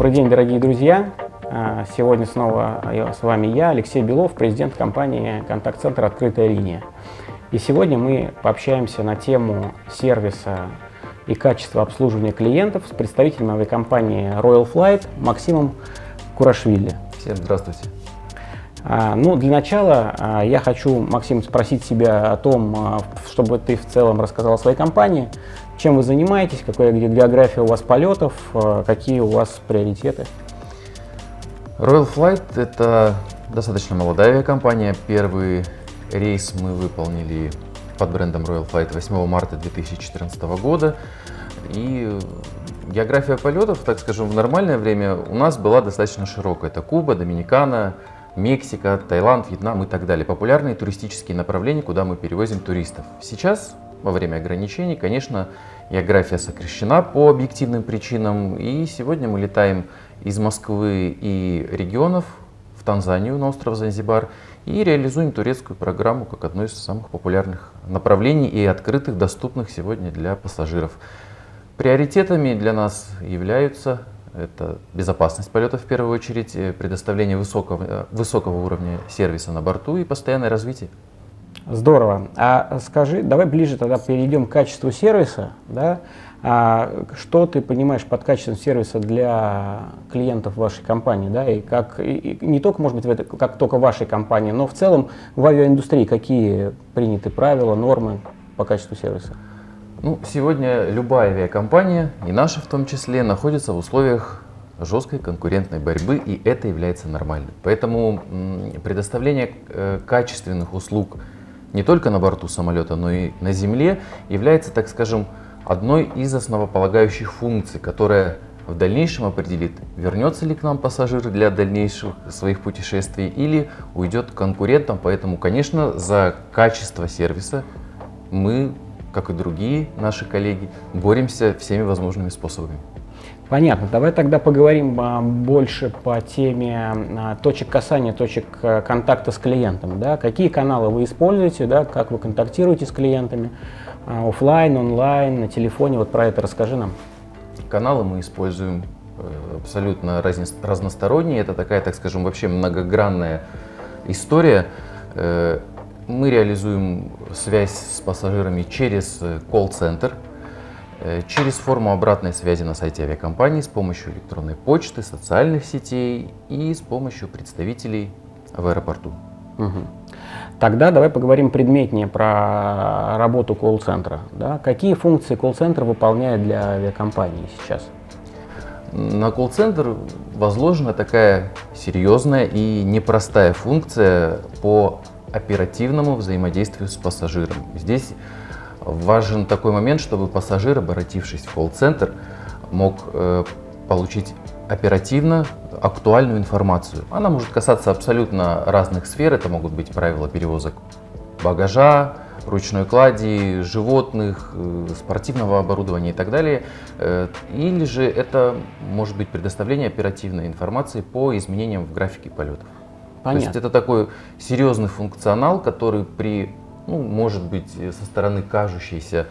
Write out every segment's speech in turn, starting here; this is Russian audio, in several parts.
Добрый день, дорогие друзья! Сегодня снова с вами я, Алексей Белов, президент компании «Контакт-центр. Открытая линия». И сегодня мы пообщаемся на тему сервиса и качества обслуживания клиентов с представителем авиакомпании Royal Flight Максимом Курашвили. Всем здравствуйте. Ну, для начала я хочу, Максим, спросить себя о том, чтобы ты в целом рассказал о своей компании, чем вы занимаетесь, какая география у вас полетов, какие у вас приоритеты. Royal Flight – это достаточно молодая авиакомпания. Первый рейс мы выполнили под брендом Royal Flight 8 марта 2014 года. И география полетов, так скажем, в нормальное время у нас была достаточно широкая. Это Куба, Доминикана, Мексика, Таиланд, Вьетнам и так далее. Популярные туристические направления, куда мы перевозим туристов. Сейчас, во время ограничений, конечно, география сокращена по объективным причинам. И сегодня мы летаем из Москвы и регионов в Танзанию, на остров Занзибар, и реализуем турецкую программу как одно из самых популярных направлений и открытых, доступных сегодня для пассажиров. Приоритетами для нас являются это безопасность полета в первую очередь, предоставление высокого уровня сервиса на борту и постоянное развитие. Здорово. А скажи, давай ближе тогда перейдем к качеству сервиса. Да? Что ты понимаешь под качеством сервиса для клиентов вашей компании? Да? И не только, может быть, как только вашей компании, но в целом в авиаиндустрии какие приняты правила, нормы по качеству сервиса? Ну, сегодня любая авиакомпания, и наша в том числе, находится в условиях жесткой конкурентной борьбы, и это является нормальным. Поэтому предоставление качественных услуг не только на борту самолета, но и на земле является, так скажем, одной из основополагающих функций, которая в дальнейшем определит, вернется ли к нам пассажир для дальнейших своих путешествий или уйдет к конкурентам. Поэтому, конечно, за качество сервиса мы, как и другие наши коллеги, боремся всеми возможными способами. Понятно. Давай тогда поговорим больше по теме точек касания, точек контакта с клиентом. Да? Какие каналы вы используете, да? Как вы контактируете с клиентами, офлайн, онлайн, на телефоне, вот про это расскажи нам. Каналы мы используем абсолютно разносторонние, это такая, так скажем, вообще многогранная история. Мы реализуем связь с пассажирами через колл-центр, через форму обратной связи на сайте авиакомпании, с помощью электронной почты, социальных сетей и с помощью представителей в аэропорту. Угу. Тогда давай поговорим предметнее про работу колл-центра. Да? Какие функции колл-центр выполняет для авиакомпании сейчас? На колл-центр возложена такая серьезная и непростая функция по оперативному взаимодействию с пассажиром. Здесь важен такой момент, чтобы пассажир, обратившись в колл-центр, мог получить оперативно актуальную информацию. Она может касаться абсолютно разных сфер. Это могут быть правила перевозок багажа, ручной клади, животных, спортивного оборудования и так далее. Или же это может быть предоставление оперативной информации по изменениям в графике полетов. Понятно. То есть это такой серьезный функционал, который при, может быть, со стороны кажущейся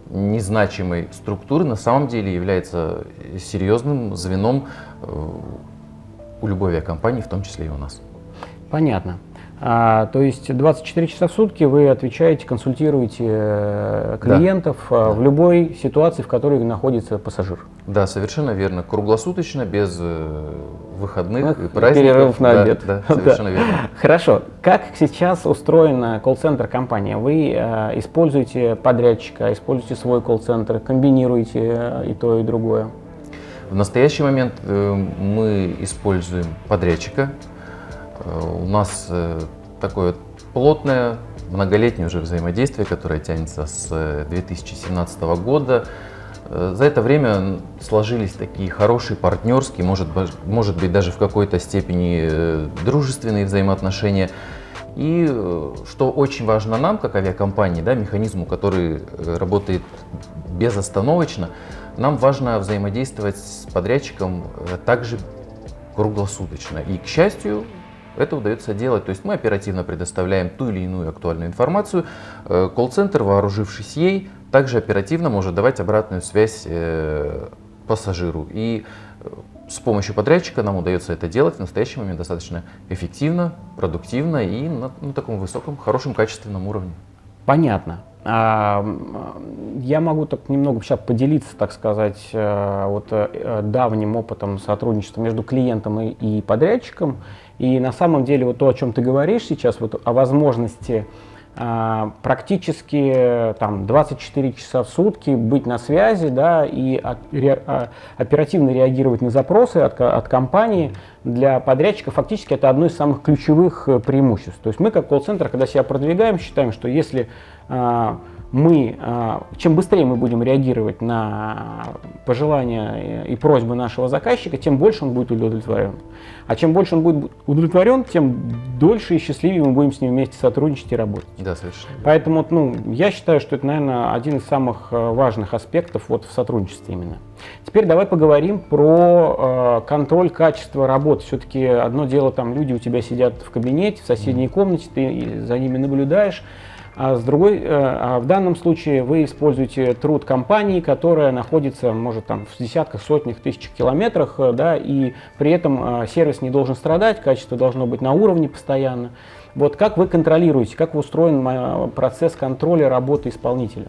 незначимой структуры на самом деле является серьезным звеном у любой авиакомпании, в том числе и у нас. Понятно. То есть 24 часа в сутки вы отвечаете, консультируете клиентов, да, в любой ситуации, в которой находится пассажир. Да, совершенно верно. Круглосуточно, без выходных и праздников. Перерывов на обед. Да, совершенно верно. Хорошо. Как сейчас устроена колл-центр компания? Вы используете подрядчика, используете свой колл-центр, комбинируете и то, и другое? В настоящий момент мы используем подрядчика. У нас такое плотное, многолетнее уже взаимодействие, которое тянется с 2017 года. За это время сложились такие хорошие партнерские, может быть даже в какой-то степени дружественные взаимоотношения. И что очень важно нам, как авиакомпании, да, механизму, который работает безостановочно, нам важно взаимодействовать с подрядчиком также круглосуточно. И, к счастью, это удается делать. То есть мы оперативно предоставляем ту или иную актуальную информацию. Колл-центр, вооружившись ей, также оперативно может давать обратную связь пассажиру. И с помощью подрядчика нам удается это делать в настоящий момент достаточно эффективно, продуктивно и на таком высоком, хорошем качественном уровне. Понятно. Я могу так немного сейчас поделиться, так сказать, давним опытом сотрудничества между клиентом и подрядчиком. И на самом деле вот то, о чем ты говоришь сейчас, вот о возможности практически там 24 часа в сутки быть на связи, да, и оперативно реагировать на запросы от компании, для подрядчика фактически это одно из самых ключевых преимуществ. То есть мы как колл-центр, когда себя продвигаем, считаем, что если чем быстрее мы будем реагировать на пожелания и просьбы нашего заказчика, тем больше он будет удовлетворен. А чем больше он будет удовлетворен, тем дольше и счастливее мы будем с ним вместе сотрудничать и работать. Да, совершенно. Поэтому я считаю, что это, наверное, один из самых важных аспектов в сотрудничестве именно. Теперь давай поговорим про контроль качества работы. Все-таки одно дело, там люди у тебя сидят в кабинете, в соседней комнате, ты за ними наблюдаешь. А в данном случае вы используете труд компании, которая находится, может, там в десятках, сотнях, тысячах километрах, да, и при этом сервис не должен страдать, качество должно быть на уровне постоянно. Вот как вы контролируете, как устроен процесс контроля работы исполнителя?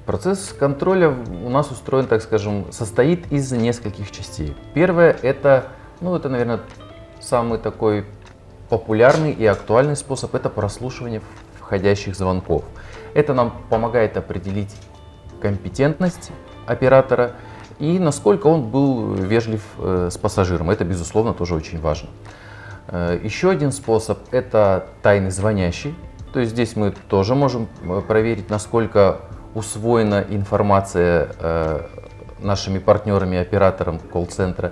Процесс контроля у нас устроен, так скажем, состоит из нескольких частей. Первое это, наверное, самый такой популярный и актуальный способ, это прослушивание входящих звонков. Это нам помогает определить компетентность оператора и насколько он был вежлив с пассажиром. Это, безусловно, тоже очень важно. Еще один способ – это тайный звонящий. То есть здесь мы тоже можем проверить, насколько усвоена информация нашими партнерами, оператором колл-центра.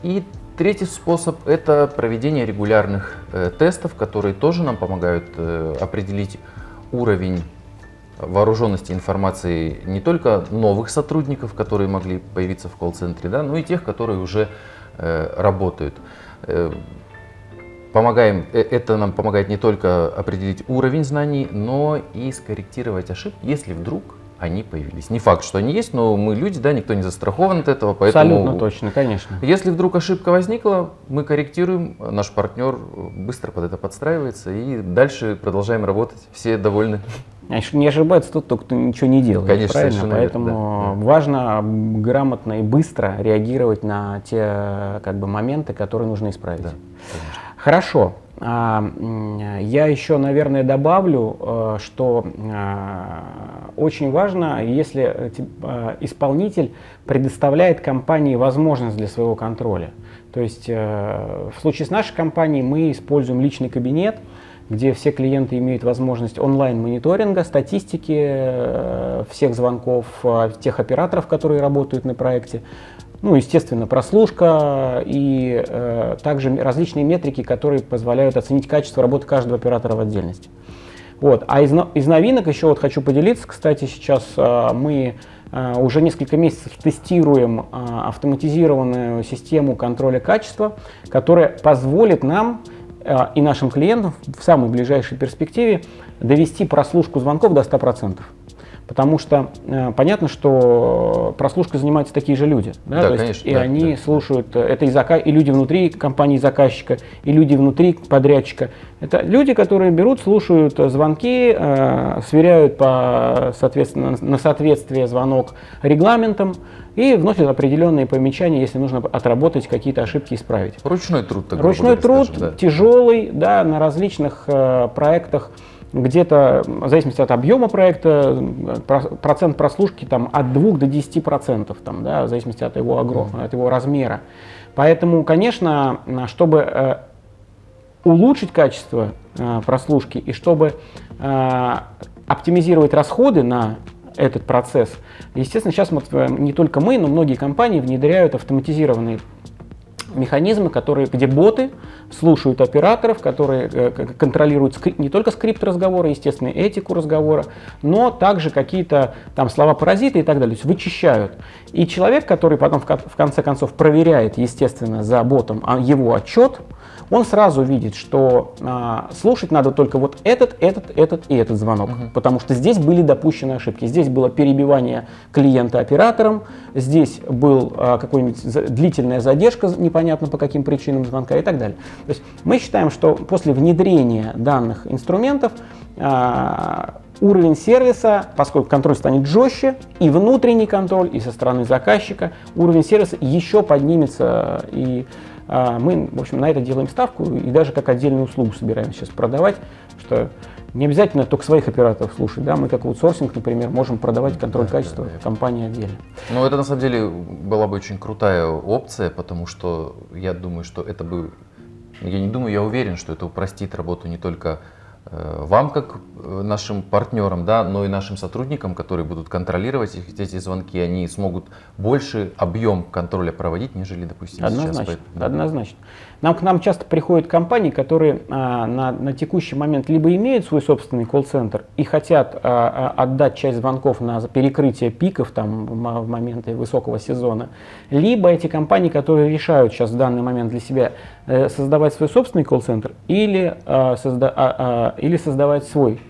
И третий способ – это проведение регулярных тестов, которые тоже нам помогают определить уровень вооруженности информации не только новых сотрудников, которые могли появиться в колл-центре, да, но и тех, которые уже работают. Это нам помогает не только определить уровень знаний, но и скорректировать ошибки, если вдруг они появились. Не факт, что они есть, но мы люди, да, никто не застрахован от этого, поэтому… Абсолютно точно, конечно. Если вдруг ошибка возникла, мы корректируем, наш партнер быстро под это подстраивается и дальше продолжаем работать, все довольны. Если не ошибается тот, кто ничего не делает, конечно, правильно? Поэтому важно грамотно и быстро реагировать на те моменты, которые нужно исправить. Да, хорошо. Я еще, наверное, добавлю, что очень важно, если исполнитель предоставляет компании возможность для своего контроля. То есть в случае с нашей компанией мы используем личный кабинет, где все клиенты имеют возможность онлайн-мониторинга, статистики всех звонков, тех операторов, которые работают на проекте. Естественно, прослушка и также различные метрики, которые позволяют оценить качество работы каждого оператора в отдельности. А из новинок еще хочу поделиться. Кстати, сейчас мы уже несколько месяцев тестируем автоматизированную систему контроля качества, которая позволит нам и нашим клиентам в самой ближайшей перспективе довести прослушку звонков до 100%. Потому что понятно, что прослушкой занимаются такие же люди. Да? Да, То есть, конечно, и да, они да. слушают, это и люди внутри компании заказчика, и люди внутри подрядчика. Это люди, которые берут, слушают звонки, сверяют на соответствие звонок регламентам и вносят определенные помечания, если нужно отработать какие-то ошибки и исправить. Ручной труд. Ручной труд, скажем, да. Тяжелый, да, на различных проектах. Где-то, в зависимости от объема проекта, процент прослушки от 2 до 10%, да, в зависимости от его размера. Поэтому, конечно, чтобы улучшить качество прослушки и чтобы оптимизировать расходы на этот процесс, естественно, сейчас не только мы, но многие компании внедряют автоматизированные механизмы, где боты слушают операторов, которые контролируют не только скрипт разговора, естественно, этику разговора, но также какие-то слова-паразиты и так далее, то есть вычищают. И человек, который потом в конце концов проверяет, естественно, за ботом его отчет, он сразу видит, что слушать надо только вот этот и этот звонок, потому что здесь были допущены ошибки. Здесь было перебивание клиента оператором, здесь был какая-нибудь длительная задержка, непонятно по каким причинам звонка и так далее. То есть мы считаем, что после внедрения данных инструментов уровень сервиса, поскольку контроль станет жестче, и внутренний контроль, и со стороны заказчика, уровень сервиса еще поднимется, и мы, в общем, на это делаем ставку, и даже как отдельную услугу собираемся сейчас продавать, что не обязательно только своих операторов слушать, да, мы как аутсорсинг, например, можем продавать контроль качества в компании отдельно. Ну, это на самом деле была бы очень крутая опция, потому что я думаю, что это бы, я не думаю, я уверен, что это упростит работу не только вам, как нашим партнерам, да, но и нашим сотрудникам, которые будут контролировать эти звонки, они смогут больше объем контроля проводить, нежели, допустим, однозначно, сейчас. Однозначно. К нам часто приходят компании, которые на текущий момент либо имеют свой собственный колл-центр и хотят отдать часть звонков на перекрытие пиков там, в моменты высокого сезона, либо эти компании, которые решают сейчас в данный момент для себя создавать свой собственный колл-центр или создавать свой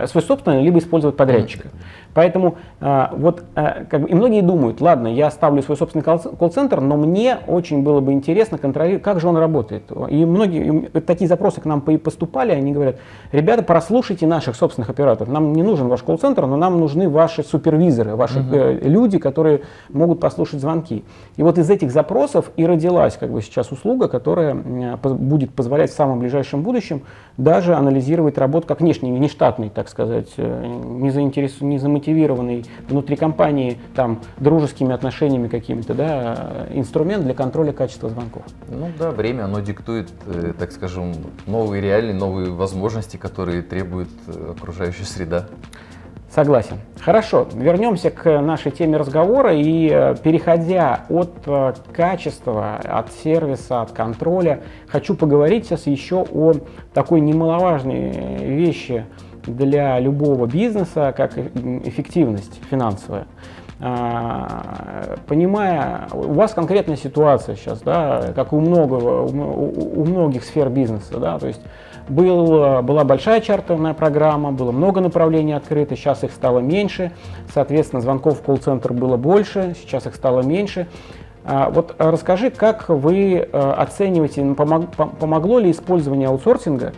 собственный, либо использовать подрядчика. Поэтому и многие думают, ладно, я ставлю свой собственный колл-центр, но мне очень было бы интересно контролировать, как же он работает. И многие такие запросы к нам поступали, они говорят, ребята, прослушайте наших собственных операторов, нам не нужен ваш колл-центр, но нам нужны ваши супервизоры, ваши люди, которые могут послушать звонки. И вот из этих запросов и родилась сейчас услуга, которая будет позволять в самом ближайшем будущем даже анализировать работу как внештатный, так сказать, не замотивированный внутри компании там, дружескими отношениями какими-то, да, инструмент для контроля качества звонков. Ну да, время, оно диктует, так скажем, новые реалии, новые возможности, которые требует окружающая среда. Согласен. Хорошо, вернемся к нашей теме разговора и, переходя от качества, от сервиса, от контроля, хочу поговорить сейчас еще о такой немаловажной вещи для любого бизнеса, как эффективность финансовая. Понимая, у вас конкретная ситуация сейчас, да, как у многих сфер бизнеса, да, то есть была большая чартерная программа, было много направлений открыто, сейчас их стало меньше, соответственно, звонков в колл-центр было больше, сейчас их стало меньше. Вот расскажи, как вы оцениваете, помогло ли использование аутсорсинга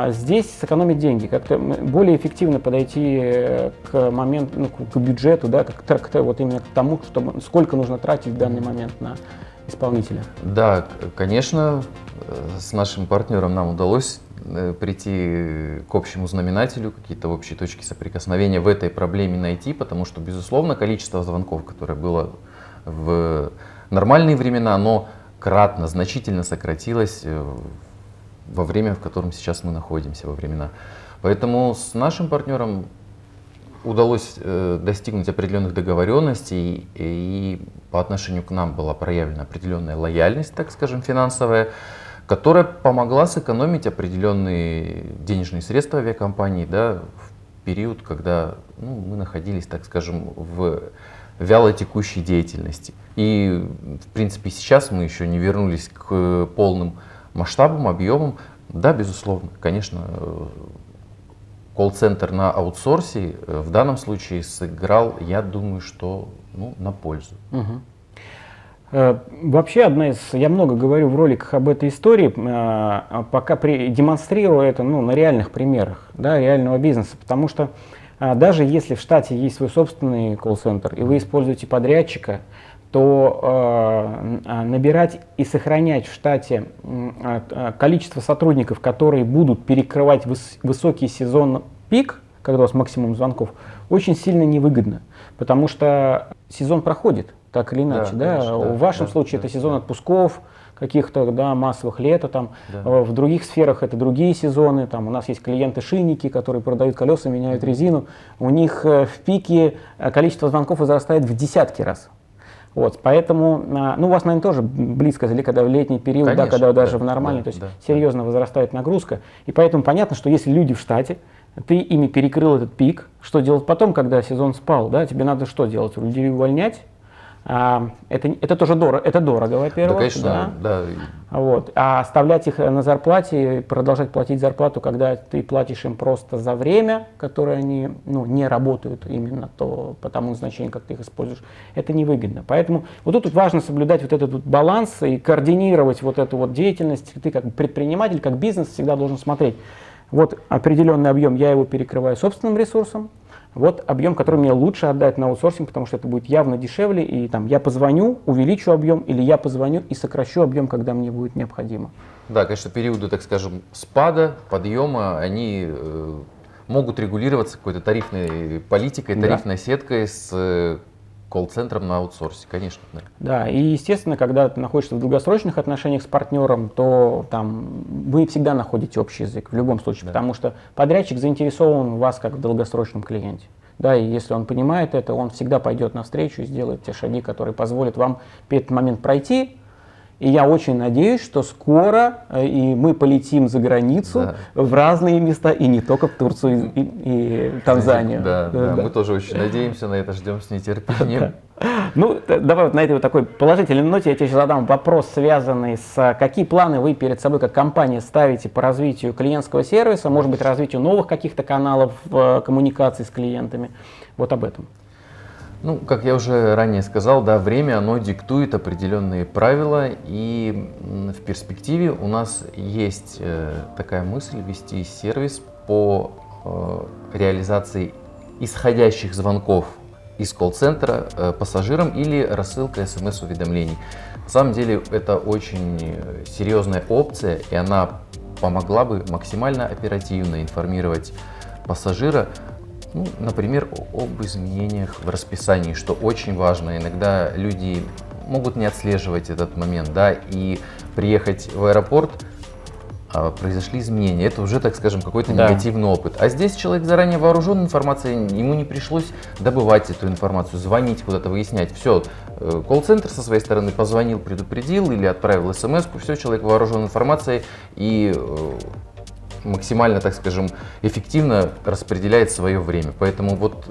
здесь сэкономить деньги, как-то более эффективно подойти к моменту, к бюджету, да, вот именно к тому, сколько нужно тратить в данный момент на исполнителя? Да, конечно, с нашим партнером нам удалось прийти к общему знаменателю, какие-то общие точки соприкосновения в этой проблеме найти, потому что, безусловно, количество звонков, которое было в нормальные времена, оно кратно, значительно сократилось во время, в котором сейчас мы находимся, во времена. Поэтому с нашим партнером удалось достигнуть определенных договоренностей, и по отношению к нам была проявлена определенная лояльность, так скажем, финансовая, которая помогла сэкономить определенные денежные средства авиакомпании, да, в период, когда мы находились, так скажем, в вялотекущей деятельности. И, в принципе, сейчас мы еще не вернулись к полным масштабам, объемам. Да, безусловно, конечно, колл-центр на аутсорсе в данном случае сыграл, я думаю, что на пользу. Вообще, я много говорю в роликах об этой истории, пока демонстрирую это на реальных примерах, да, реального бизнеса, потому что даже если в штате есть свой собственный колл-центр и вы используете подрядчика, то набирать и сохранять в штате количество сотрудников, которые будут перекрывать высокий сезон пик, когда у вас максимум звонков, очень сильно невыгодно, потому что сезон проходит, так или иначе. Да, конечно, в вашем случае это сезон отпусков, каких-то массовых лета, в других сферах это другие сезоны, у нас есть клиенты-шинники, которые продают колеса, меняют резину, у них в пике количество звонков возрастает в десятки раз. Вот, поэтому, у вас, наверное, тоже близко, когда в летний период, конечно, когда даже в нормальный, то есть серьезно возрастает нагрузка. И поэтому понятно, что если люди в штате, ты ими перекрыл этот пик, что делать потом, когда сезон спал, да, тебе надо что делать? Людей увольнять, это тоже дорого, это дорого, во-первых. Да, конечно, да. Вот. А оставлять их на зарплате, продолжать платить зарплату, когда ты платишь им просто за время, которое они не работают именно по тому назначению, как ты их используешь, это невыгодно. Поэтому вот тут важно соблюдать вот этот вот баланс и координировать вот эту вот деятельность. Ты как предприниматель, как бизнес всегда должен смотреть. Вот определенный объем, я его перекрываю собственным ресурсом. Вот объем, который мне лучше отдать на аутсорсинг, потому что это будет явно дешевле, и там я позвоню, увеличу объем, или я позвоню и сокращу объем, когда мне будет необходимо. Да, конечно, периоды, так скажем, спада, подъема, они могут регулироваться какой-то тарифной политикой, тарифной сеткой с колл-центром на аутсорсе, конечно. Да. Да, и естественно, когда ты находишься в долгосрочных отношениях с партнером, то там вы всегда находите общий язык в любом случае, потому что подрядчик заинтересован в вас как в долгосрочном клиенте. Да, и если он понимает это, он всегда пойдет навстречу и сделает те шаги, которые позволят вам этот момент пройти. И я очень надеюсь, что скоро и мы полетим за границу в разные места, и не только в Турцию и Танзанию. Да, мы тоже очень надеемся на это, ждем с нетерпением. Ну, давай вот на этой вот такой положительной ноте я тебе сейчас задам вопрос, связанный с какие планы вы перед собой как компания ставите по развитию клиентского сервиса, может быть, развитию новых каких-то каналов коммуникации с клиентами. Вот об этом. Ну, как я уже ранее сказал, да, время, оно диктует определенные правила, и в перспективе у нас есть такая мысль вести сервис по реализации исходящих звонков из колл-центра пассажирам или рассылка смс-уведомлений. На самом деле это очень серьезная опция, и она помогла бы максимально оперативно информировать пассажира, ну, например, об изменениях в расписании, что очень важно. Иногда люди могут не отслеживать этот момент, да, и приехать в аэропорт, произошли изменения. Это уже, так скажем, какой-то негативный опыт. А здесь человек заранее вооружен информацией, ему не пришлось добывать эту информацию, звонить куда-то, выяснять. Все, колл-центр со своей стороны позвонил, предупредил или отправил смс-ку, все, человек вооружен информацией и максимально, так скажем, эффективно распределяет свое время. Поэтому вот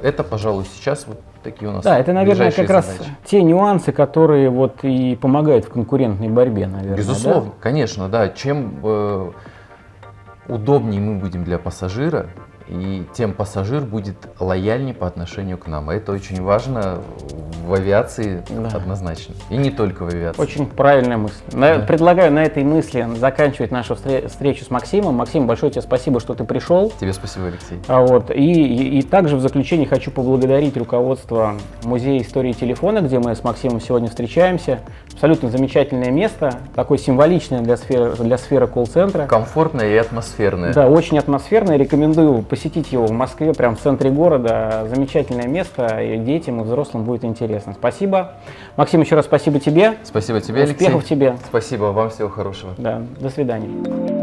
это, пожалуй, сейчас вот такие у нас. Да, это, наверное, как раз задачи. те нюансы, которые вот и помогают в конкурентной борьбе, наверное. Безусловно, да? конечно, да. Чем удобнее мы будем для пассажира, и тем пассажир будет лояльнее по отношению к нам. Это очень важно в авиации однозначно. И не только в авиации. Очень правильная мысль. Предлагаю на этой мысли заканчивать нашу встречу с Максимом. Максим, большое тебе спасибо, что ты пришел. Тебе спасибо, Алексей. И также в заключение хочу поблагодарить руководство Музея истории телефона, где мы с Максимом сегодня встречаемся. Абсолютно замечательное место, такое символичное для сферы колл-центра. Комфортное и атмосферное. Да, очень атмосферное. Рекомендую посетить его в Москве, прямо в центре города. Замечательное место, и детям, и взрослым будет интересно. Спасибо. Максим, еще раз спасибо тебе. Спасибо тебе, Алексей. Успехов тебе. Спасибо, вам всего хорошего. Да, до свидания.